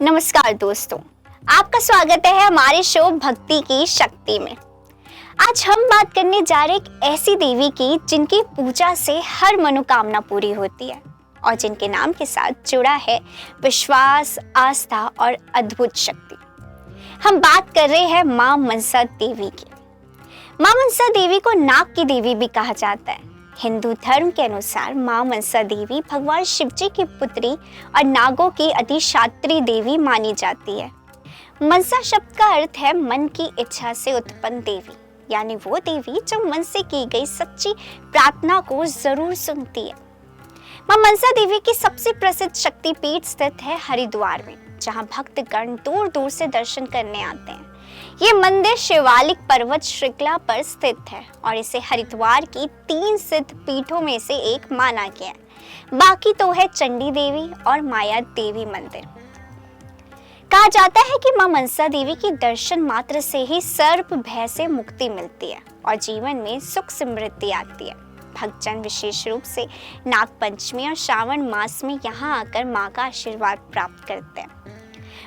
नमस्कार दोस्तों, आपका स्वागत है हमारे शो भक्ति की शक्ति में। आज हम बात करने जा रहे एक ऐसी देवी की जिनकी पूजा से हर मनोकामना पूरी होती है और जिनके नाम के साथ जुड़ा है विश्वास, आस्था और अद्भुत शक्ति। हम बात कर रहे हैं मां मनसा देवी की। मां मनसा देवी को नाग की देवी भी कहा जाता है। हिंदू धर्म के अनुसार मां मनसा देवी भगवान शिव जी की पुत्री और नागों की अधिष्ठात्री देवी मानी जाती है। मनसा शब्द का अर्थ है मन की इच्छा से उत्पन्न देवी, यानी वो देवी जो मन से की गई सच्ची प्रार्थना को जरूर सुनती है। मां मनसा देवी की सबसे प्रसिद्ध शक्तिपीठ स्थित है हरिद्वार में, जहां भक्तगण दूर दूर से दर्शन करने आते हैं। ये मंदिर शिवालिक पर्वत श्रृंखला पर स्थित है और इसे हरिद्वार की 3 सिद्ध पीठों में से एक माना गया है। बाकी तो है चंडी देवी और माया देवी मंदिर। कहा जाता है कि मां मनसा देवी की दर्शन मात्र से ही सर्प भय से मुक्ति मिलती है और जीवन में सुख समृद्धि आती है। भक्तजन विशेष रूप से नाग पंचमी और श्रावण मास में यहाँ आकर मां का आशीर्वाद प्राप्त करते हैं।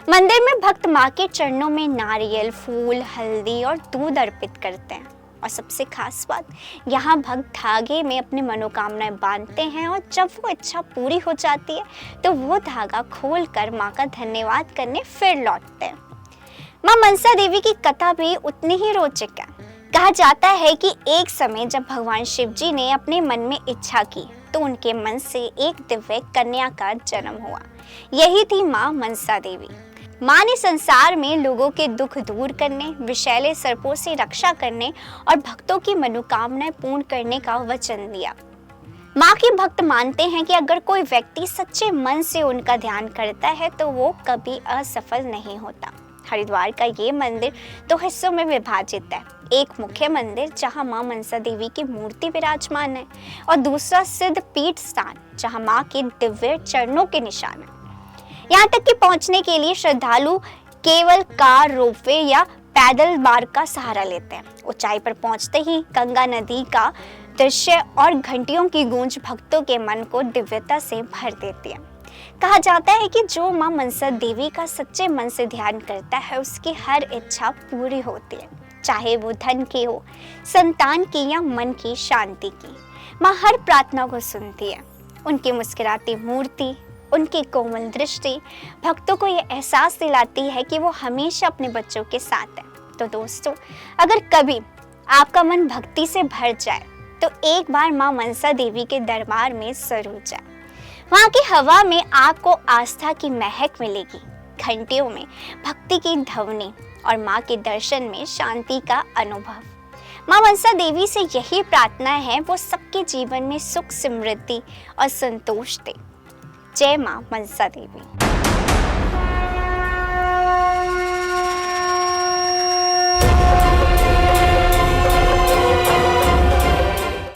मंदिर में भक्त मां के चरणों में नारियल, फूल, हल्दी और दूध अर्पित करते हैं और सबसे खास बात, यहाँ भक्त धागे में अपनी मनोकामनाएं बांधते हैं और जब वो इच्छा पूरी हो जाती है तो वो धागा खोलकर मां का धन्यवाद करने फिर लौटते हैं। मां मनसा देवी की कथा भी उतनी ही रोचक है। कहा जाता है कि एक समय जब भगवान शिव जी ने अपने मन में इच्छा की तो उनके मन से एक दिव्य कन्या का जन्म हुआ। यही थी मां मनसा देवी। मां ने संसार में लोगों के दुख दूर करने, विषैले सर्पों से रक्षा करने और भक्तों की मनोकामनाएं पूर्ण करने का वचन दिया। मां के भक्त मानते हैं कि अगर कोई व्यक्ति सच्चे मन से उनका ध्यान करता है तो वो कभी असफल नहीं होता। हरिद्वार का ये मंदिर 2 हिस्सों में विभाजित है। एक मुख्य मंदिर जहां मां मनसा देवी की मूर्ति विराजमान है और दूसरा सिद्ध पीठ स्थान जहां मां के दिव्य चरणों के निशान है। यहाँ तक कि पहुंचने के लिए श्रद्धालु केवल कार, रोपवे या पैदल मार्ग का सहारा लेते हैं। ऊंचाई पर पहुंचते ही गंगा नदी का दृश्य और घंटियों की गूंज भक्तों के मन को दिव्यता से भर देती है। कहा जाता है कि जो मां मनसा देवी का सच्चे मन से ध्यान करता है उसकी हर इच्छा पूरी होती है, चाहे वो धन की हो, संतान की या मन की शांति की। मां हर प्रार्थना को सुनती है। उनकी मुस्कुराती मूर्ति, उनकी कोमल दृष्टि भक्तों को यह एहसास दिलाती है कि वो हमेशा अपने बच्चों के साथ है। तो दोस्तों, अगर कभी आपका मन भक्ति से भर जाए तो एक बार मां मनसा देवी के दरबार में जरूर जाए। वहाँ की हवा में आपको आस्था की महक मिलेगी, घंटियों में भक्ति की ध्वनि और मां के दर्शन में शांति का अनुभव। मां मनसा देवी से यही प्रार्थना है वो सबके जीवन में सुख, समृद्धि और संतोष दे। जय मां मनसा देवी।